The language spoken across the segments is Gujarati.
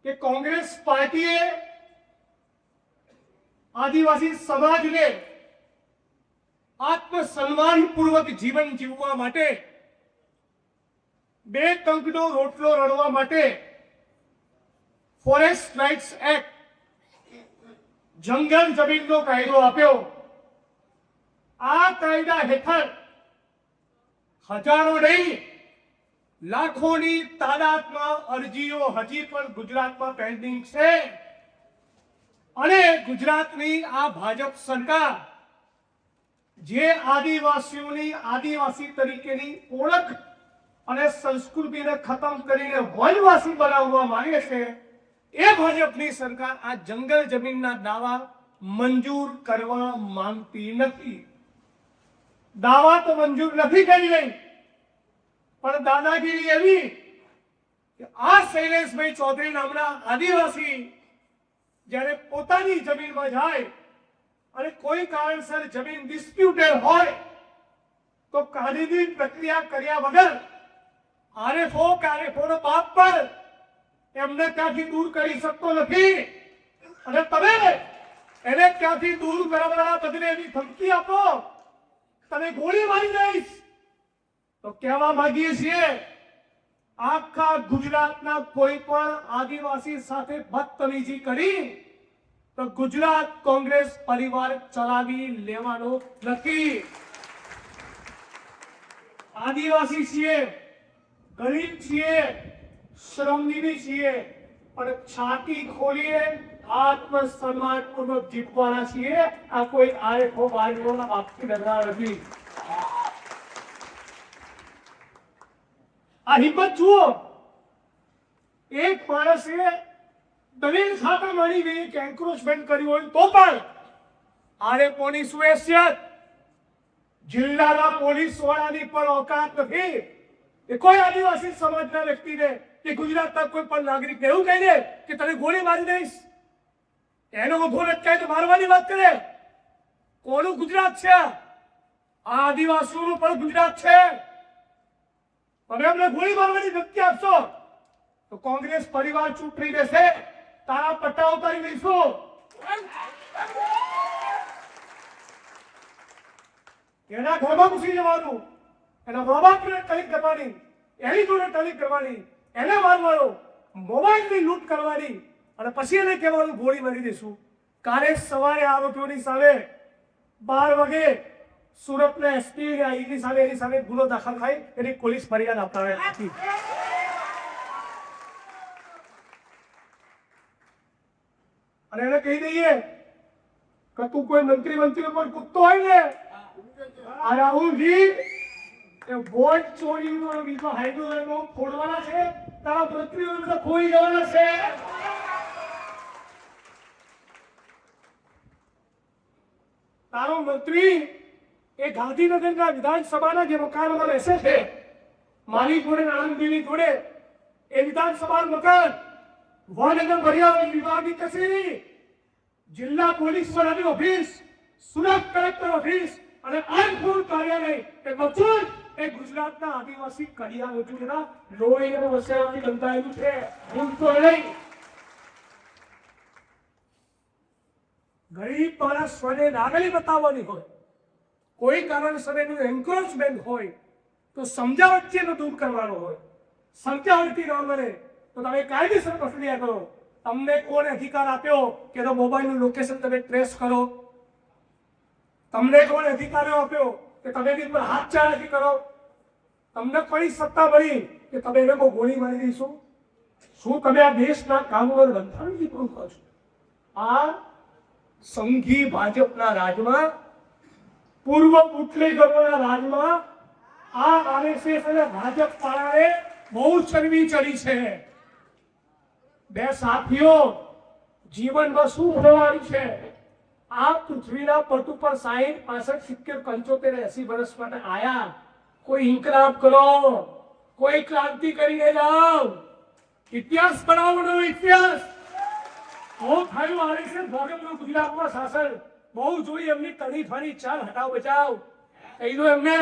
કે કોંગ્રેસ પાર્ટીએ આદિવાસી સમાજને આત્મસન્માનપૂર્વક જીવન જીવવા માટે, બે ટંકનો રોટલો રળવા માટે ફોરેસ્ટ રાઇટ્સ એક્ટ, જંગલ જમીનનો કાયદો આપ્યો। આ કાયદા હેઠળ હજારો નહીં લાખોની તાદાદમાં અરજીઓ હજી પણ ગુજરાતમાં પેન્ડિંગ છે અને ગુજરાતની આ ભાજપ સરકાર જે આદિવાસીઓની આદિવાસી તરીકેની ઓળખ અને સંસ્કૃતિને ખતમ કરીને વનવાસી બનાવવા માંગે છે, એ ભાજપની સરકાર આ જંગલ જમીનના દાવા મંજૂર કરવા માંગતી નથી। દાવા તો મંજૂર નથી કરી રહી, પણ દાદાગીરી એવી કે આ શૈલેષભાઈ ચૌધરી નામના આદિવાસી જ્યારે પોતાની જમીનમાં જાય અને કોઈ કારણસર જમીન ડિસ્પ્યુટેડ હોય તો કાયદેસર પ્રક્રિયા કર્યા વગર આરએફઓ નો બાપ પર એમને ત્યાંથી દૂર કરી શકતો નથી અને તમે એને ત્યાંથી દૂર કરવાના બદલે એવી ધમકી આપો, તમે ગોળી મારી દઈશ। તો કહેવા માંગીએ છીએ, આખા ગુજરાતના કોઈ પણ આદિવાસી સાથે બદતમીજી કરી તો ગુજરાત કોંગ્રેસ પરિવાર ચલાવી લેવાનો નથી। આદિવાસી છીએ, ગરીબ છીએ, શ્રમજીવી છીએ, પણ છાતી ખોલીએ આત્મસન્માનપૂર્વક જીતવાના છીએ। આ કોઈ આરએફઓ બારએફઓના બાપથી ડરનાર નથી। આ હિંમત જુઓ, એક માણસે દલીલ સાથે મારી ગઈ કે એન્ક્રોચમેન્ટ કર્યું હોય તો પણ આરએફઓની સુહેસિયત જિલ્લાના પોલીસ વડાની પણ औकात નથી એ કોઈ આદિવાસી સમાજના વ્યક્તિને કે ગુજરાતના કોઈ પણ નાગરિકને એવું કહી દે કે તને ગોળી મારી દઈશ, એનો ઉભો લટકાય તો મારવાની વાત કરે। કોનું ગુજરાત છે? આ આદિવાસીઓનું પણ ગુજરાત છે। તમે અમને ગોળી મારવાની ધમકી આપશો તો કોંગ્રેસ પરિવાર ચૂપ થઈ જશે, તારા પટ્ટા ઉતારી દઈશું। એના ઘરમાં ઘૂસી જવાનું, એના મા બાપને ટલીક કરવાની, એની જોડે ટલીક કરવાની, એને મારવાનો, મોબાઈલની લૂંટ કરવાની અને પછી એને કહેવાનું ગોળી મારી દઈશું। કાલે સવારે આરોપીઓની સામે 12 વાગે સુરતના એસપી એની સામે ગુનો દાખલ થાય એની પોલીસ ફરિયાદ આપતા હતી। અને એને કહી દઈએ કે તું કોઈ મંત્રી પર કૂદતો હોય ને, આ રાહુલજી એ વોટ ચોરીનો બીજો હાઇડ્રોજનો ફોડવાના છે, તારા મંત્રીઓ બધા ખોઈ જવાના છે। તારો મંત્રી એ ગાંધીનગરના વિધાનસભાના જે મકાનમાં રહેશે છે, મારી જોડે આનંદની જોડે એ વિધાનસભા મકાન વન અને પર્યાવરણ વિભાગની કચેરી, જિલ્લા પોલીસ વડાની ઓફિસ, સુરત કલેક્ટર ઓફિસ અને આનપુર કાર્યાલય એ બધું એ ગુજરાતના આદિવાસી કડિયા વજૂદના લોહી અને વસેવાથી બંધાયેલું છે, ભૂલતો નહીં। ગરીબ માણસને નાગલી બતાવવાની હોય, કોઈ કારણસર એનું એન્ક્રોચમેન્ટ હોય તો સમજાવટથી એનો દૂર કરવાનો હોય, સમજાવટથી ન મળે તો તમે કાયદેસર પ્રક્રિયા કરો। તમને કોણ અધિકાર આપ્યો કે એનો મોબાઈલનું લોકેશન તમે ટ્રેસ કરો? તમને કોણ અધિકાર આપ્યો કે તમે એની પર હાથચાળ નથી કરો? તમને કઈ સત્તા મળી કે તમે એને ગોળી મારી દઈશું? શું તમે આ દેશના કાનૂન બંધારણથી પૂરું કરો છો? આ સંઘી ભાજપના રાજમાં, પૂર્વ બુટલેગરોના રાજમાં આ આરએસએસ અને ભાજપ પાળાએ બહુ ચરબી ચડી છે। બે સાથીઓ, જીવનમાં શું થવાનું છે? આ પૃથ્વીના પટ ઉપર 60, 65, 70, 75, 80 વર્ષ માટે આયા। કોઈ ઇન્કલાબ કરો, કોઈ ક્રાંતિ કરીને જાઓ, ઇતિહાસ બનાવવાનો ઇતિહાસ। બહુ થયું આરએસએસ ભાજપનું ગુજરાતમાં શાસન, બહુ જોઈ એમની તણી ફાની ચાલ હટાવ બચાવ કહી દો એમને,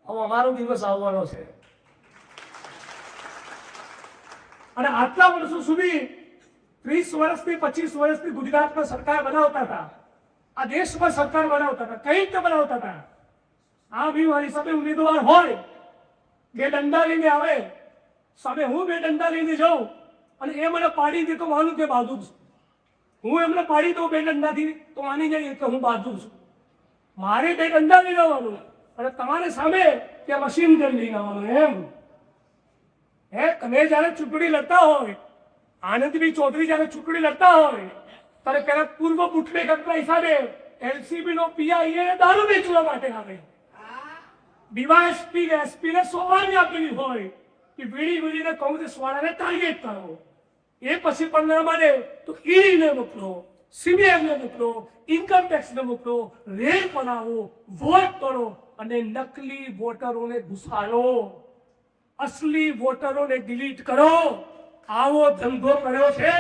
હવે અમારો દિવસ આવવાનો છે। અને આટલા વર્ષો સુધી 30 વર્ષથી 25 વર્ષથી ગુજરાતમાં સરકાર બનાવતા હતા, આ દેશમાં સરકાર બનાવતા હતા. કઈ રીતે બનાવતા હતા? આ બી મારી સામે ઉમેદવાર હોય, બે દંડા લઈને આવે, સામે હું બે દંડા લઈને જાઉં અને એ મને પાડી દે તો માનું કે બહાદુર છું. હું એમને પાડી દઉં બે દંડાથી તો માની જાય કે હું બહાદુર છું. મારે બે દંડા લઈને આવવાનું અને તમારે સામે ત્યાં મશીન ગન લઈને આવવાનું. એમ તમે જયારે ચૂંટણી લડતા હોય, આનંદભાઈ ચૌધરી જયારે ચૂંટણી લડતા હોય ત્યારે પેલા પૂર્વ બુટલેગરના હિસાબે એલસીબી નો પીઆઈ દારૂ વેચવા માટે આવે, ડીવાયએસપી એસપી ને સોવાની આપેલી હોય કે વીડી વીડીને કોંગ્રેસ વાળાને ટાર્ગેટ કરો. એ પછી પણ ના માને તો ઈડીને મોકલો, સીબીઆઈને મોકલો, ઇન્કમ ટેક્સને મોકલો, રેડ બનાવો, વોટ કરો અને નકલી વોટરોને ઘુસાડો, અસલી વોટરોને ડિલીટ કરો. આવો ધંધો કર્યો છે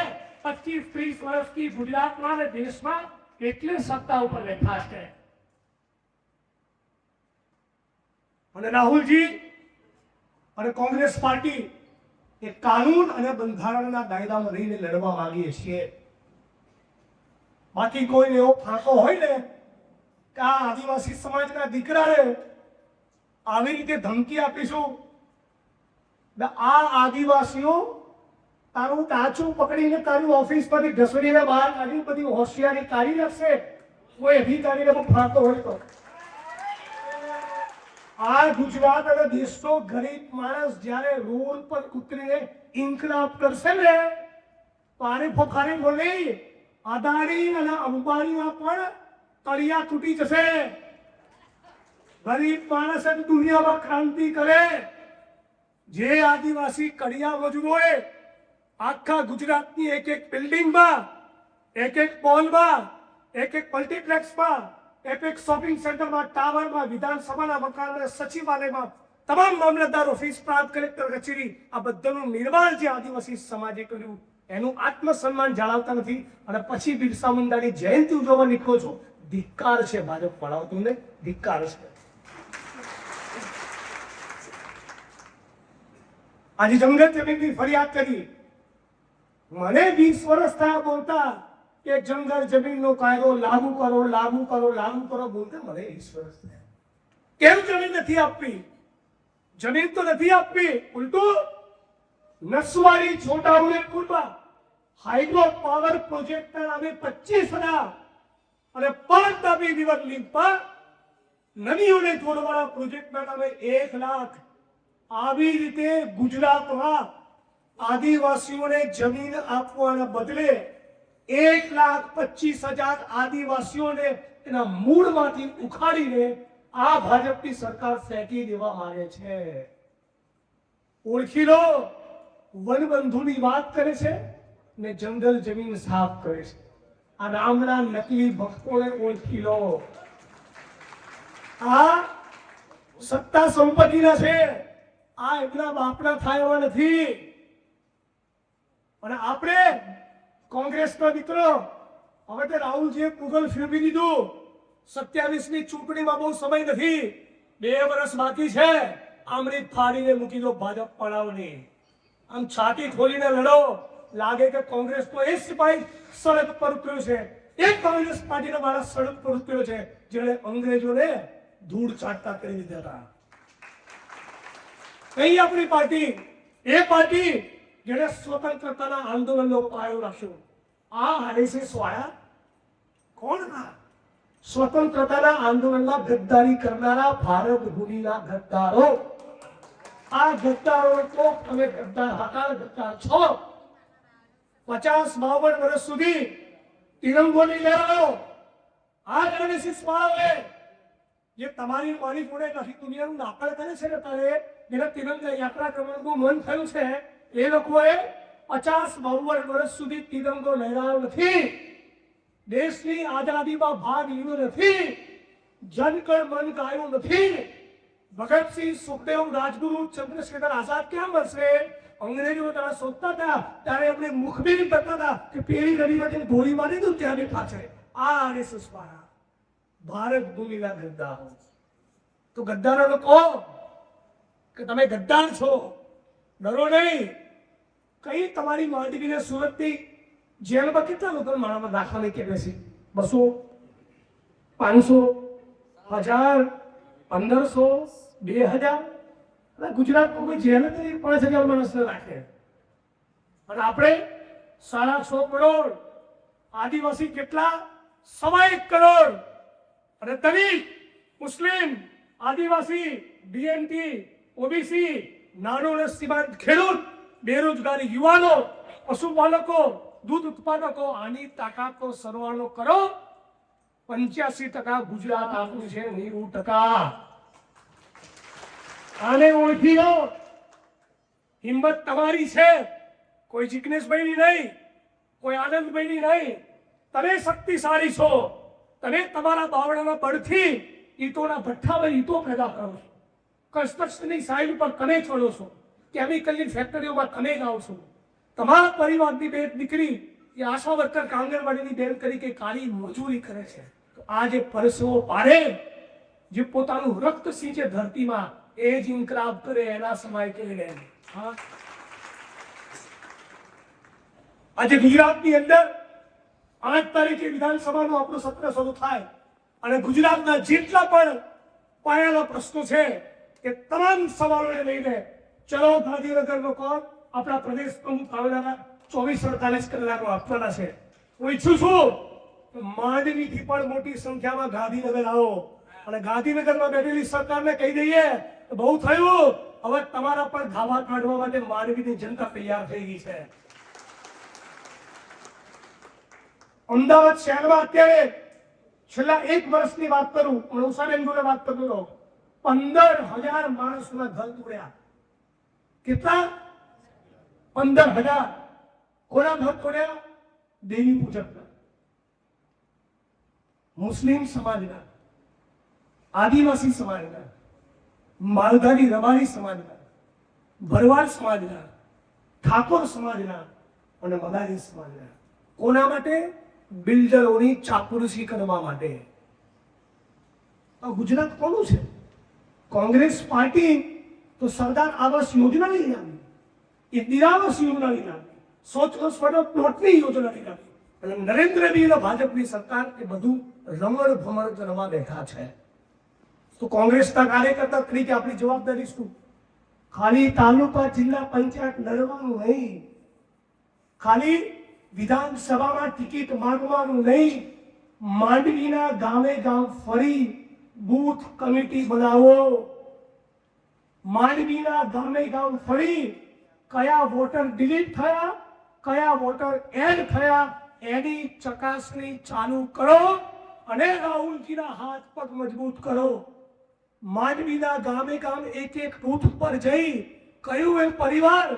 25-30 વર્ષથી ગુજરાતમાં અને દેશમાં, એટલે સત્તા ઉપર બેઠા છે. અને રાહુલજી અને કોંગ્રેસ પાર્ટી એ કાનૂન અને બંધારણના કાયદામાં રહીને લડવા માંગીએ છીએ. બાકી કોઈને એવો ફાંકો હોય ને કે આ આદિવાસી સમાજના દીકરાને આવી રીતે ધમકી આપીશું, આ આદિવાસીઓ તારું ટાચું પકડીને તારી ઓફિસ પરથી ઘસડીને બહાર કાઢી બધી હોશિયારી કાઢી નાખશે. કોઈ અધિકારીને પણ ફાંકો હોય તો આ ગુજરાત અને દેશનો ગરીબ માણસ જ્યારે રોડ પર ઉતરીને ઇન્કલાબ કરશે ને તો આને ફોખારી બોલી અદાણી અને અંબાણીના પણ તળિયા તૂટી જશે. ગરીબ માણસ દુનિયામાં ક્રાંતિ કરે. જે આદિવાસી કડિયા મજૂરોએ આખા ગુજરાતની એક એક બિલ્ડિંગમાં, એક એક મોલમાં, એક એક મલ્ટીપ્લેક્સમાં, એક એક શોપિંગ સેન્ટરમાં, ટાવરમાં, વિધાનસભાના મકાનમાં, સચિવાલયમાં, તમામ મામલતદાર ઓફિસ, પ્રાંત કલેક્ટર કચેરી, આ બધાનું નિર્માણ જે આદિવાસી સમાજે કર્યું એનું આત્મસન્માન જાળવતા નથી અને પછી બિરસા મુંડાની જયંતિ ઉજવવા નીકળો છો. ધિક્કાર છે ભાજપ વાળાઓ, તમને ધિક્કાર છે. આજે જંગલ જમીનની ફરિયાદ કરી, મને 20 વર્ષ થયા બોલતા કે જંગલ જમીનનો કાયદો લાગુ કરો, લાગુ કરો, લાગુ કરો બોલતા મને 20 વર્ષ થયા. કેમ જમીન નથી આપવી? જમીન તો નથી આપવી, ઉલટું નસવાડી છોટાઉદેપુરમાં હાઇડ્રો પાવર પ્રોજેક્ટના નામે 25,000 અને પરતાપી રિવર લિંક પર નદીઓને જોડવાના પ્રોજેક્ટના નામે 1 લાખ. આવી રીતે ગુજરાતમાં આદિવાસીઓને જમીન આપવાના બદલે 1,25,000 આદિવાસીઓને એના મૂળમાંથી ઉખાડીને આ ભાજપની સરકાર ફેંકી દેવા માંગે છે. ઓળખી લો, વનબંધુની વાત કરે છે ને જંગલ જમીન સાફ કરે છે. આ નામના નકલી ભક્તોને ઓળખી લો. આ સત્તા સંપત્તિના છે, આ એમના બાપના થાય એવા નથી. અને આપણે કોંગ્રેસના મિત્રો હવે તો રાહુલજીએ મુગલ ફેરવી દીધું. 27ની ચૂંટણીમાં બહુ સમય નથી, 2 વર્ષ બાકી છે. અમૃત ફાડીને મૂકી દો ભાજપ પડાવની. આમ છાતી ખોલીને લડો. લાગે કે કોંગ્રેસનો એ સિપાહી સડક પર ઉતર્યો છે, એક કોંગ્રેસ પાર્ટીનો માણસ સડક પર ઉતર્યો છે જેણે અંગ્રેજોને ધૂળ ચાટતા કરી દીધા હતા. કઈ આપણી પાર્ટી? એ પાર્ટી જેણે સ્વતંત્રતાના આંદોલનનો પાયો રાખ્યો. આ આરએસએસ વાળા કોણ હતા? સ્વતંત્રતાના આંદોલનમાં ગદ્દારી કરનારા ભારત ભૂમિના ગદ્દારો. આ ગદ્દારો તો તમે ગદ્દાર હતા, ગદ્દાર છો. 50-52 વર્ષ સુધી તિરંગો લઈ લેવાનો આ આરએસએસ વાળાએ જે તમારી મારી જોડે નથી દુનિયાનું નાકળ કરે છે ને તારે જેને તિરંગા યાત્રા કરવાનું મન થયું છે એ લોકોએ 50-52 વર્ષ સુધી તિરંગો લહેરાયો નથી. દેશની આઝાદીમાં ભાગ લીધો નથી. જનગણ મન ગાયું નથી. ભગતસિંહ, સુખદેવ, રાજગુરુ, ચંદ્રશેખર આઝાદ ક્યાં મળશે? અંગ્રેજો તારા શોધતા હતા ત્યારે એમને મુખબીર કરતા હતા કે પેલી ગલીમાંથી ગોળી મારી દઉં ત્યાં બેઠા છે. આ આરએસએસ વાળા ભારત ભૂમિના ગદ્દારો. તો ગદ્દારોને કહો કે તમે ગદ્દાર છો, ડરો નહીં. કઈ તમારી માંડવીને સુરતથી જેલમાં કેટલા લોકો મારામાં દાખલા લઈ કે બેસી? 200, 500, 1000, 1500, 2000. ગુજરાતમાં કોઈ જેલ જ 5000 માણસને રાખે. અને આપણે 6.5 કરોડ, આદિવાસી કેટલા? 1.25 કરોડ. અને દલિત, મુસ્લિમ, આદિવાસી, બીએનટી, ઓબીસી, નાનો અને સીમાંત ખેડૂત, બેરોજગારી યુવાનો, પશુપાલકો, દૂધ ઉત્પાદકો, આની તાકાતનો સરવાળો કરો. 85% ગુજરાત આપણું છે, 90%. આને ઓળખી લો. હિંમત તમારી છે, કોઈ જિગ્નેશભાઈની નહીં, કોઈ આનંદભાઈની નહીં. તમે શક્તિશાળી છો. તમે તમારા બાવડાના બળથી ઈંટોના ભઠ્ઠામાં ઈંટો પેદા કરો છો. કન્સ્ટ્રક્શનની સાઇટ પર તમે ચડો છો. કેમિકલની ફેક્ટરીઓમાં તમે જાઓ છો. તમારા પરિવારની બે દીકરી એ આશા વર્કર આંગણવાડીની બેન તરીકે કાળી મજૂરી કરે છે. તો આ જે પરસેવો પાડે, જે પોતાનું રક્ત સિંચે ધરતીમાં, એ જ ઇન્કલાબ કરે એના સમય કે રહે. આજે ગુજરાતની અંદર 8 તારીખે વિધાનસભાનું આપણું સત્ર શરૂ થાય અને ગુજરાતના જેટલા પણ પાયાના પ્રશ્નો છે એ તમામ સવાલોને લઈને ચલો ગાંધીનગરનો કોણ આપણા પ્રદેશ પ્રમુખ આવનારા 24-48 કલાકમાં આપવાના છે. હું ઈચ્છું છું માંડવીથી પણ મોટી સંખ્યામાં ગાંધીનગર આવો અને ગાંધીનગરમાં બેઠેલી સરકારને કહી દઈએ બહુ થયું, હવે તમારા પર ધાવા કાઢવા માટે માંડવીની જનતા તૈયાર થઈ ગઈ છે. અમદાવાદ શહેરમાં અત્યારે છેલ્લા 1 વર્ષની વાત કરું, નવસારી જોડે વાત કરતો હતો, 15,000 માણસોના ઘર તોડ્યા. કેટલા? 15,000. કોના ઘર તોડ્યા? દેવી પૂજકના, મુસ્લિમ સમાજના, આદિવાસી સમાજના, માલધારી રબારી સમાજના, ભરવાડ સમાજના, ઠાકોર સમાજના અને મદારી સમાજના. કોના માટે? બિલ્ડરોની ચાપલુસી કરવા માટે. આ ગુજરાત કોનું છે? કોંગ્રેસ પાર્ટી તો સરદાર આવાસ યોજના લઈ આવી, ઇન્દિરા આવાસ યોજના લઈ આવી, 100 પ્લોટની યોજના લઈ આવી. અને નરેન્દ્ર મોદી ભાજપની સરકાર એ બધું રમણ ભમણ કરવા બેઠા છે. તો કોંગ્રેસના કાર્યકર્તા તરીકે આપણી જવાબદારી શું? ખાલી તાલુકા જિલ્લા પંચાયત લડવાનું નહીં, ખાલી વિધાનસભામાં ટિકિટ માંગવાનું નહીં, માંડવીના ગામે ગામ ફરી બૂથ કમિટી બનાવો. માંડવીના ગામે ગામ ફરી કયા વોટર ડિલીટ થયા, કયા વોટર એડ થયા એની ચકાસણી ચાલુ કરો અને રાહુલજીના હાથ પગ મજબૂત કરો. માંડવીના ગામે ગામ એક બૂથ પર જઈ કયું એ પરિવાર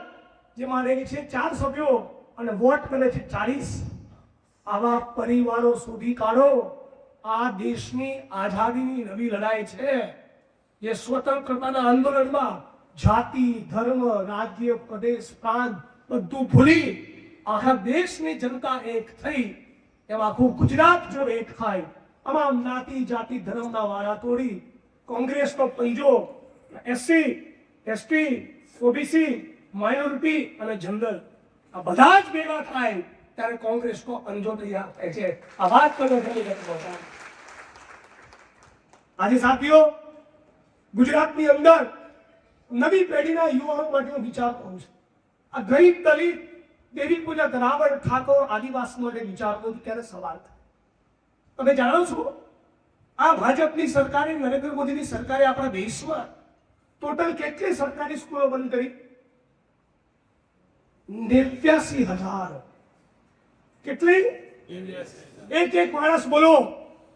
જેમાં રહે છે 4 સભ્યો અને વોટ કરે છે 40, આવા પરિવારો શોધી કાઢો. આ દેશની આઝાદીની નવી લડાઈ છે. જે સ્વતંત્રતાના આંદોલનમાં જાતિ, ધર્મ, રાજ્ય, પ્રદેશ, પ્રાંત બધું ભૂલી આખા દેશની જનતા એક થઈ, એમ આખું ગુજરાત જો એક થાય, તમામ જ્ઞાતિ જાતિ ધર્મના વાળા તોડી કોંગ્રેસનો પંજો SC, ST, OBC, માઇનોરિટી અને જનરલ આ બધા જ ભેગા થાય ત્યારે કોંગ્રેસનો પંજો તૈયાર થાય છે. આ વાત કરો. આજે સાથીઓ, ગુજરાતની અંદર નવી પેઢીના યુવાનો માટે વિચાર કરું છું. આ ગરીબ દલિત દેવી પૂજક રાવણ ઠાકોર આદિવાસી માટે વિચાર કરું ત્યારે સવાલ થાય. તમે જાણો છો આ ભાજપની સરકારે, નરેન્દ્ર મોદીની સરકારે આપણા દેશમાં ટોટલ કેટલી સરકારી સ્કૂલો બંધ કરી? 89,000. કેટલી? એક માણસ બોલો.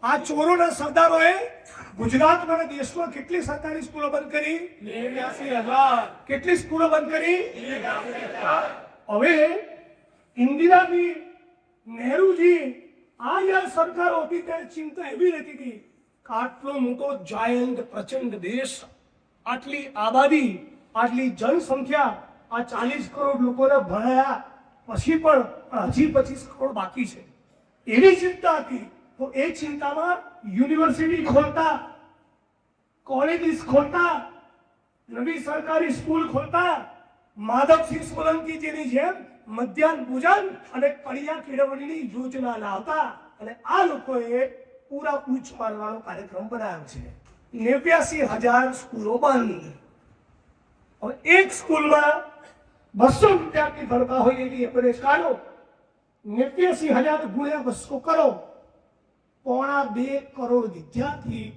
આ ચોરોના સરદારોએ ગુજરાતમાં અને દેશમાં કેટલી સરકારી સ્કૂલો બંધ કરી? 89,000. કેટલી સ્કૂલો બંધ કરી? હવે ઇન્દિરાજી, નહેરુજી, આ યાર સરકારો હતી ત્યારે ચિંતા એવી રહેતી હતી કે આટલો મોટો જાયન્ટ પ્રચંડ દેશ, આટલી આબાદી, આટલી જનસંખ્યા, આ 40 કરોડ લોકોને ભણાયા પછી પણ હજી 25 કરોડ બાકી છે, એવી ચિંતા હતી. તો એ ચિંતામાં યુનિવર્સિટી ખોલતા, કોલેજીસ ખોલતા, નવી સરકારી સ્કૂલ ખોલતા, માધવસિંહ સોલંકીજીની જેમ મધ્યાહન ભોજન અને કડિયા કેળવણીની યોજના લાવતા અને આ લોકોએ પૂરા કૂચ મારવાનો કાર્યક્રમ બનાવ્યો છે. 89,000 સ્કૂલો બંધ. હવે એક સ્કૂલમાં 200 વિદ્યાર્થી ભણતા હોય એવી એવરેજ કાઢો, 89,000 ગુણ્યા 200 કરો, 1.25 કરોડ વિદ્યાર્થી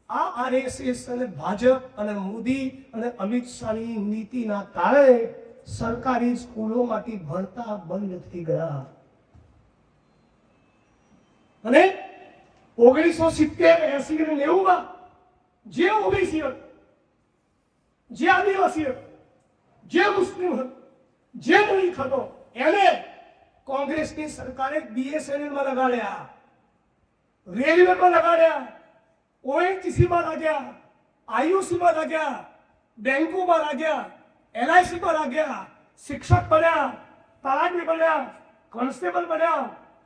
આ આરએસએસ અને ભાજપ અને મોદી અને અમિત શાહની નીતિના કારણે સરકારી સ્કૂલોમાંથી ભણતા બંધ થઈ ગયા. અને 1970, 80 અને 90 જે ઓબીસી હતો, જે આદિવાસી હતો, જે મુસ્લિમ હતો, જે દલિત હતો, એને કોંગ્રેસની સરકારે બીએસએનએલમાં લગાડ્યા, રેલવેમાં લગાડ્યા, ઓએનજીસીમાં લાગ્યા, આઈયુસીમાં લાગ્યા, બેંકોમાં લાગ્યા, એલઆઈસીમાં લાગ્યા, શિક્ષક બન્યા, તલાટી બન્યા, કોન્સ્ટેબલ બન્યા,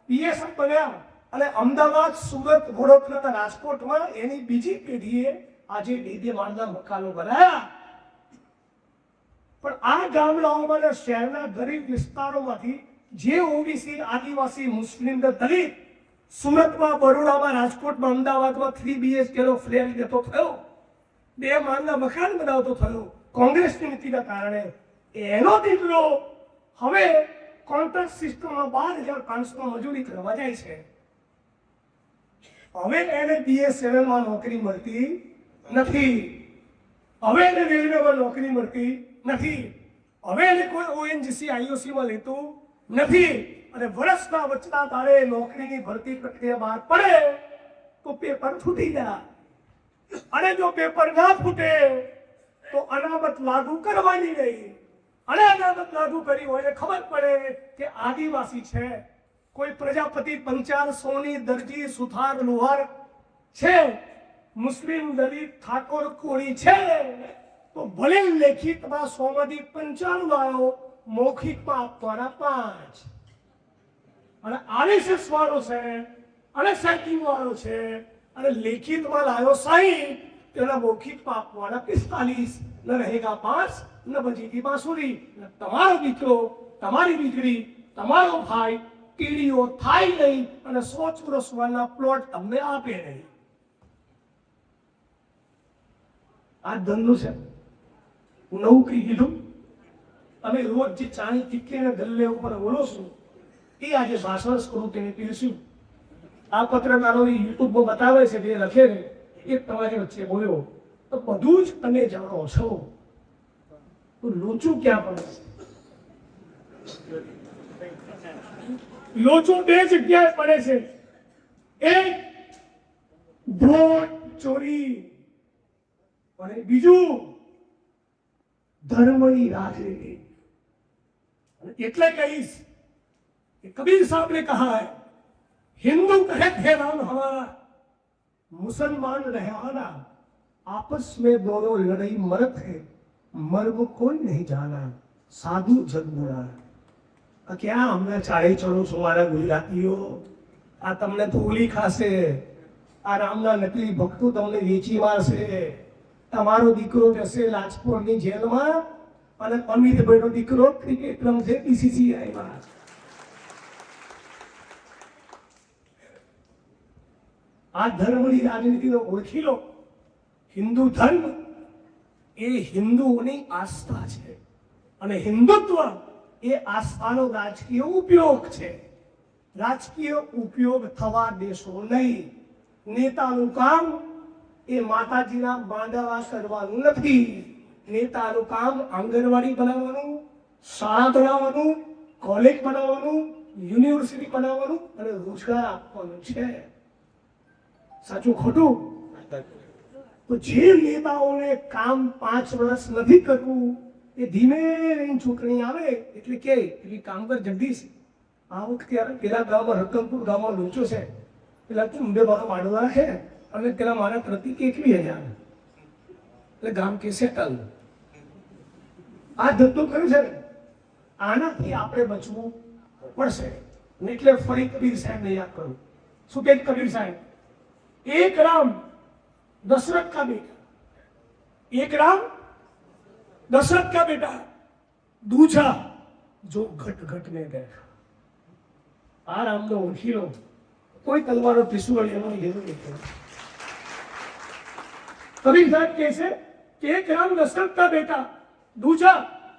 પીએસએફ બન્યા અને અમદાવાદ, સુરત, વડોદરા, રાજકોટમાં એની બીજી પેઢીએ આજે 2 માળના મકાનો બનાવ્યા. પણ આ ગામડાઓમાં અને શહેરના ગરીબ વિસ્તારોમાંથી જે ઓબીસી, આદિવાસી, મુસ્લિમ, દલિત સુરતમાં, બરોડામાં, રાજકોટમાં, અમદાવાદમાં 3 BHK નો ફ્લેટ લેતો થયો, 2 માળના મકાન બનાવતો થયો કોંગ્રેસની નીતિના કારણે, એનો દીકરો હવે કોન્ટ્રાક્ટ સિસ્ટમમાં 12,500 મજૂરી કરવા જાય છે. હવે એને બીએસએનએલમાં નોકરી મળતી નથી, હવે એને રેલવેમાં નોકરી મળતી નથી, હવે એને કોઈ ઓએનજીસી, આઈઓસીમાં લેતું નથી. અને વર્ષના વચના તારે નોકરીની ભરતી પ્રક્રિયા બહાર પડે તો પેપર ફૂટી જાય. અને જો પેપર ના ફૂટે તો અનામત લાગુ કરવાની નહીં. અને અનામત લાગુ કરી હોય ખબર પડે કે આદિવાસી છે, કોઈ પ્રજાપતિ, પંચાલ, સોની, દરજી, સુથાર, લુહાર છે, મુસ્લિમ, દલિત, ઠાકોર, કોળી છે, તો ભલે લેખિતમાં 100માંથી 95 લાવો, મૌખિકમાં આપવાના 5. અને આરએસએસ વાળો છે અને સેટિંગ વાળો છે અને લેખિતમાં લાવ્યો 60, તેના મૌખિકમાં આપવાના 45, ન રહેગા 5, ન બચેગી બાંસુરી. તમારો દીકરો, તમારી દીકરી, તમારો ભાઈ કીડીઓ થાય નહીં અને 100 ચોરસ વારના પ્લોટ તમને આપે નહીં. આ ધંધો છે. હું નવું કહી દીધું. અમે રોજ જે ચાની ટીકીને ગલ્લે ઉપર બોલો છું એ આજે ભાષણ સ્વરૂપ તેને પીરસ્યું. આ પત્રકારો યુટ્યુબમાં બતાવે છે, જે લખે છે એ તમારી વચ્ચે બોલ્યો, તો બધું જ તમે જાણો છો. તો લોચું ક્યાં પડે છે? લોચો 2 જગ્યાએ પડે છે. એક વોટ ચોરી અને બીજું ધર્મની રાજનીતિ. એટલે કહીશ कि कबीर साहब ने कहा है, हिंदू कहे थे राम हमारा, मुसलमान रहे आना, आपस में दोनों लड़ाई मरत है, मर्म कोई नहीं जाना, साधु जग बुरा. क्या हमने ચારે ચડો છો મારા ગુજરાતીઓ? આ તમને ધોલી ખાશે, આ રામના નકલી ભક્તો તમને વેચી મારશે. તમારો દીકરો જશે લાજપોરની જેલમાં અને અમીરભાઈનો દીકરો ક્રિકેટ રમશે બીસીસીઆઈમાં. આ ધર્મની રાજનીતિનો ઓળખી લો. હિન્દુ ધર્મ એ હિન્દુઓની આસ્થા છે અને હિન્દુત્વ એ આસ્થાનો રાજકીય ઉપયોગ છે. રાજકીય ઉપયોગ થવા દેશો નહીં. નેતાનું કામ એ માતાજીના બાંધવા કરવાનું નથી. નેતાનું કામ આંગણવાડી બનાવવાનું, શાળા બનાવવાનું, કોલેજ બનાવવાનું, યુનિવર્સિટી બનાવવાનું અને રોજગાર આપવાનું છે. સાચું ખોટું? તો જે નેતાઓને કામ 5 વર્ષ નથી કરવું એ ધીમે રહીને ચૂંટણી આવે એટલે કે એવી કામગર જગદીશ આ વખતે પેલા ગામમાં રકમપુર ગામમાં લોચો છે, પેલા ચુંબે મારો વાડવા છે અને પેલા મારા પ્રતિ 21,000 એટલે ગામ કે સેટલ. આ ધંધો કર્યો છે. આનાથી આપણે બચવું પડશે. એટલે ફરી કબીર સાહેબને યાદ કરું. શું કે કબીર સાહેબ? एक राम दशरथ का बेटा, एक राम दशरथ का बेटा, दूजा जो घट घट में बैठा। आ रामनो ओळखी लो, कोई तलवारो त्रिशूल लेવાની જરૂર નથી। कबीर साहब कैसे कि एक राम दशरथ का बेटा, दूजा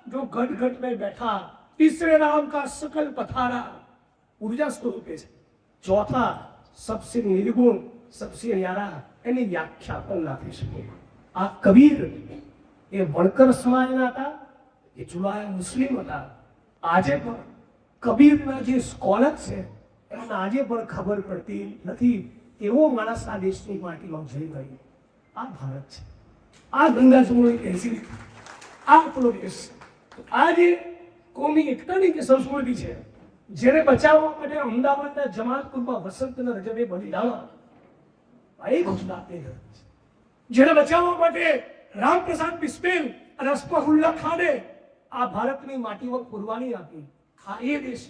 जो घट घट में बैठा, तीसरे राम का सकल पथारा ऊर्जा स्वरूप है, चौथा सबसे निर्गुण सबसे न्यारा એની વ્યાખ્યા પણ નાખી શકે। આ કબીર એ વણકર સમાજના હતા, એ જુલાયા મુસ્લિમ હતા। આજે પણ કબીરના જે સ્કોલર છે એમને આજે પણ ખબર પડતી નથી, એવો માણસ આ દેશની માટીમાં જઈ ગયો। આ ભારત છે, આ ગંગા જમુની તહેસીલ, આ આપણો દેશ છે। આ જે કોમી એકતાની જે સંસ્કૃતિ છે, જેને બચાવવા માટે અમદાવાદના જમાલપુરમાં વસંતના રજબે બલિદાન, આ ગુજરાતની ધરતી છે। જેને બચાવવા માટે રામપ્રસાદ બિસ્મિલ અને અશફાકુલ્લા ખાને આ ભારતની માટીમાં કુરબાની આપી। આ એ દેશ,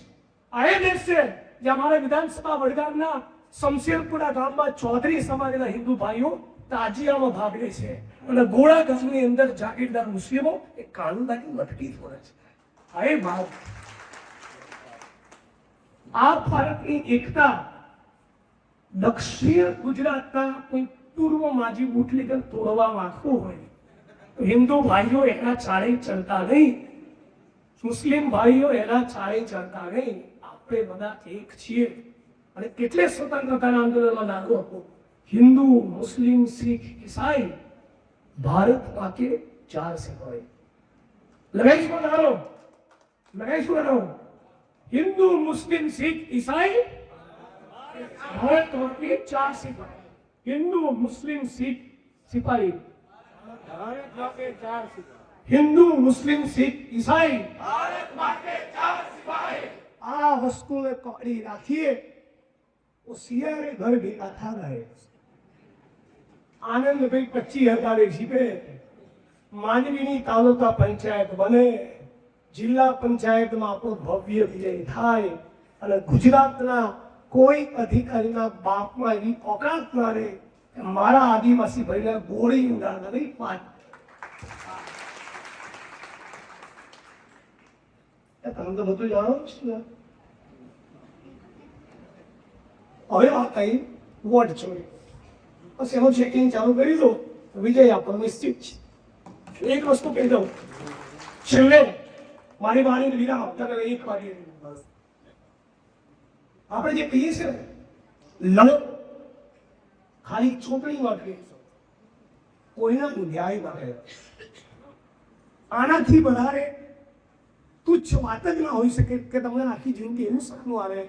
આ એ દેશ છે જે અમારા વિધાનસભા વડગામના શમશેરપુરા ગામમાં ચૌધરી સમાજના હિન્દુ ભાઈઓ તાજિયામાં ભાગ લે છે અને ગોળા ગામની અંદર જાગીરદાર મુસ્લિમો એ કાનુદાની મટકી ફોડે છે। આ એ ભારત, આ ભારતની એકતા દક્ષિણ ગુજરાતના કોઈ પૂર્વ માજી બુટલેગર તોડવા માંગતો હોય તો હિન્દુ ભાઈઓ એના ચાળે ચડતા નહીં, મુસ્લિમ ભાઈઓ એના ચાળે ચડતા નહીં। આપણે બધા એક છીએ અને કેટલે સ્વતંત્રતાના આંદોલનમાં નાગો હતો, हिंदू मुस्लिम सिख ईसाई भारत के 4 सिपाही लगाइश बनाओ, लगाइश बनाओ, हिंदू मुस्लिम सिख ईसाई भारत के 4 सिपाही, हिंदू मुस्लिम सिख सिपाही भारत के 4 सिपाही, हिंदू मुस्लिम सिख ईसाई भारत के 4 सिपाही। आ वस्तु में कड़ी राखिए, वो सियारे घर भेगा था गए। आनंदभाई 25,000 जीवे, मानवीनी तालुका पंचायत बने, जिला पंचायत में आपको भव्य विजय थाय અને ગુજરાતના કોઈ અધિકારીના બાપમાં એવી ઓકાત ના રહે કે મારા આદિવાસી ભાઈને ગોળી ઉડાડવા નહીં પાડ। તમે તો બધું જાણો છો ને। હવે વાત આવી વોટ ચોરી, બસ એનું ચેકિંગ ચાલુ કરી દો, વિજય આપણો નિશ્ચિત છે। એક વસ્તુ કહી દઉં, છેલ્લે મારી વાણીને વિરામ આપતા 1 વાગે આપણે જે કહીએ છીએ લડો ખાલી ચૂંટણી માટે, કોઈના ન્યાય માટે, આનાથી વધારે તુચ્છ વાત જ ના હોઈ શકે કે તમને આખી જિંદગી એવું સપનું આવે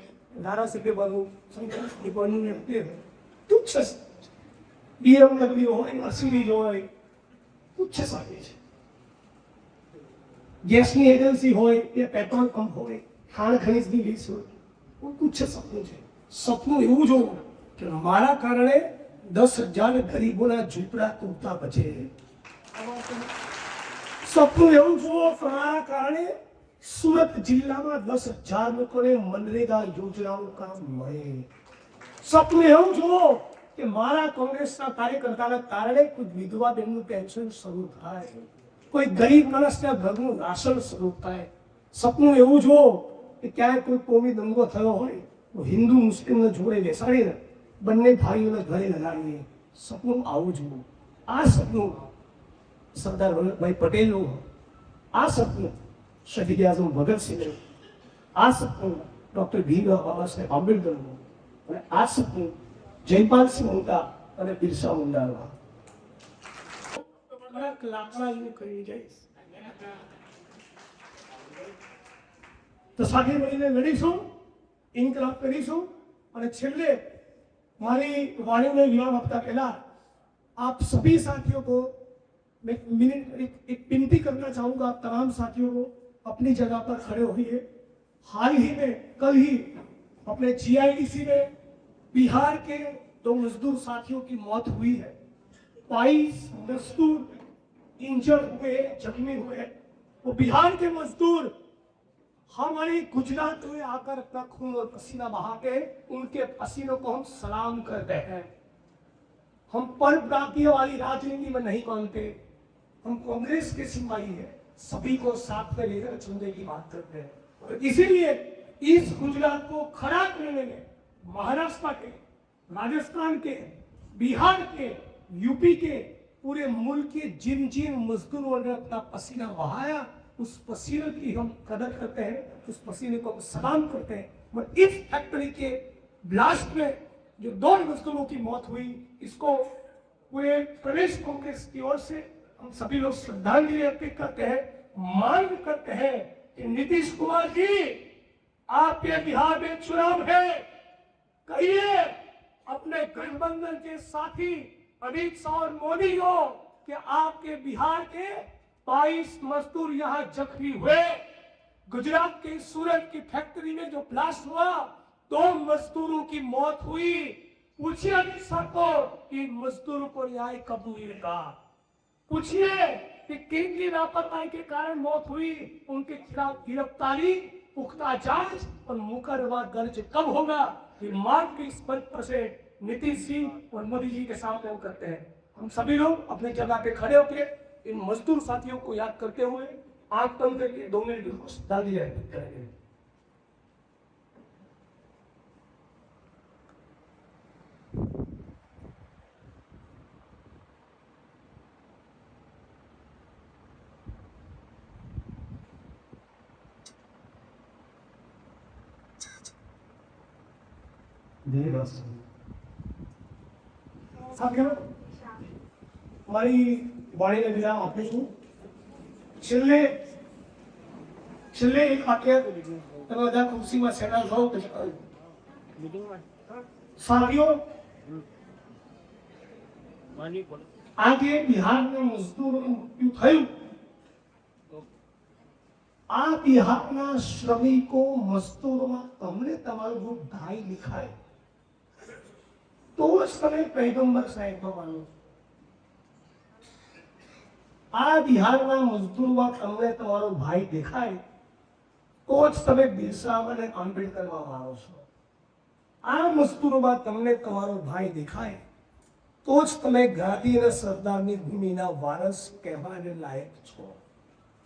ધારાસભ્ય બનવું, સંસદ બનવું, તુચ્છ BMW હોય, મર્સિડીઝ હોય, તુચ્છ સાબિત છે। ગેસની એજન્સી હોય કે પેટ્રોલ પંપ હોય, ખાણ ખનીજની લીઝ હોય, તુચ્છ સપનું છે। સપનું એવું જોવું કે મારા કારણે 10,000 ગરીબોના ઝૂંપડા તૂટતા બચે। સપનું એવું જોવો કે મારા કારણે સુરત જિલ્લામાં 10,000 લોકોને મનરેગા યોજનાનું કામ મળે। સપનું એવું જોવો કે મારા કોંગ્રેસના કાર્યકર્તાના કારણે કોઈ વિધવા બહેનનું પેન્શન શરૂ થાય, કોઈ ગરીબ માણસના ઘરનું રાશન શરૂ થાય। સપનું એવું જુઓ કે ક્યાંય કોઈ કોમી દંગો થયો હોય તો હિન્દુ મુસ્લિમને જોડે બેસાડીને બંને ભાઈઓને ઘરે લગાડીએ। સપનું આવું જુઓ। આ સપનું સરદાર વલ્લભભાઈ પટેલનું, આ સપનું શહીદ આઝમ ભગતસિંહનું, આ સપનું ડૉક્ટર ભીમરાવ આંબેડકરનું, અને આ સપનું જયપાલ સિંહ મુંડા અને બિરસા મુંડાનું। કડક લાકડા હું કરી જઈશ તો સાથે મળીને લડીશું, ઇન્કલાબ કરીશું। અને છેલ્લે મારી વાણીને વિરામ આપતા પહેલા आप सभी साथियों को मैं एक विनती करना चाहूंगा, आप तमाम साथियों को अपनी जगह पर खड़े होइए। हाल ही में कल ही अपने GIDC में बिहार के 2 मजदूर साथियों की मौत हुई है। 22 मजदूर इंजर्ड हुए, जख्मी हुए। वो बिहार के मजदूर हमारे गुजरात में आकर अपना खून और पसीना बहाते हैं, उनके पसीनों को हम सलाम करते हैं। हम पर प्रांतीय वाली राजनीति में नहीं मानते, हम कांग्रेस के सिपाही हैं, सभी को साथ में लेकर चलने की बात करते हैं। और इसीलिए इस गुजरात को खड़ा करने में महाराष्ट्र के, राजस्थान के, बिहार के, यूपी के, पूरे मुल्क के जिन जिन मजदूरों ने अपना पसीना बहाया, उस पसीने की हम कदर करते हैं, उस पसीने को हम सलाम करते हैं। और इस फैक्ट्री के ब्लास्ट में जो 2 मजदूरों की मौत हुई, इसको पूरे प्रदेश कांग्रेस की ओर से हम सभी लोग श्रद्धांजलि अर्पित करते हैं, मांग करते हैं कि नीतीश कुमार जी, आपके बिहार में चुनाव है, कहिए अपने गठबंधन के साथी अमित शाह और मोदी को कि आपके बिहार के 22 मजदूर यहाँ जख्मी हुए। गुजरात के सूरत की फैक्ट्री में जो ब्लास्ट हुआ, 2 मजदूरों की मौत हुई। पूछिए अमित शाह को कि इन मजदूरों को न्याय कब मिलेगा। पूछिए कि किन की लापरवाही के कारण मौत हुई, उनके खिलाफ गिरफ्तारी, पुख्ता जांच और मुकदमा दर्ज कब होगा। ये मांग की स्पष्ट से नीतीश जी और मोदी जी के सामने हम करते हैं। हम सभी लोग अपनी जगह पे खड़े होकर इन मजदूर साथियों को याद करते हुए आंख बंद करके 2 मिनट को श्रद्धांजलि अर्पित करेंगे। મારી વાણીને વિરામ આપું છું। છેલ્લે એક વાક્ય તમે બધા ખુરશીમાં સેટલ થાઓ પછી સાથીઓ, આજે બિહારના મજદૂરોનું મૃત્યુ થયું, આ બિહારના શ્રમિકો મજદૂરોમાં તમને તમારું જો ભાઈ દેખાય તો જ તમે પૈગંબર સાહેબમાં માનો છો। આ બિહારના મજદૂરમાં તમને તમારો ભાઈ દેખાય તો જ તમે બિરસા અને આંબેડકરમાં માનો છો। આ મજદૂરોમાં તમને તમારો ભાઈ દેખાય તો જ તમે ગાંધી અને સરદારની ભૂમિના વારસ કહેવાને લાયક છો।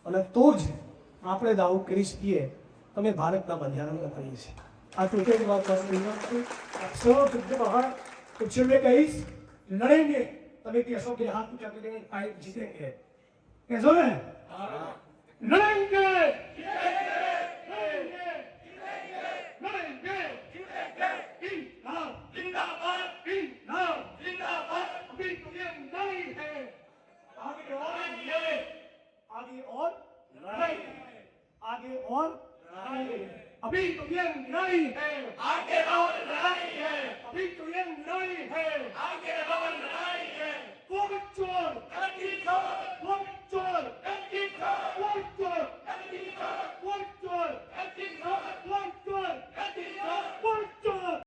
અને તો જ આપણે દાવો કરી શકીએ તમે ભારતના બંધારણના કહીએ છીએ। આ ટૂંકી વાત સૌ બહાર तो छेल्ले कहीश लड़ेंगे, तभी कैसों के हाथ ऊंचा करेंगे, आए जीतेंगे। कैसो है? लड़ेंगे, अभी तुम्हें नहीं है, आगे और लड़ाई, आगे और अभी तो ये नहीं है, आगे और लड़ाई है, अभी तो ये नहीं है, आगे और लड़ाई।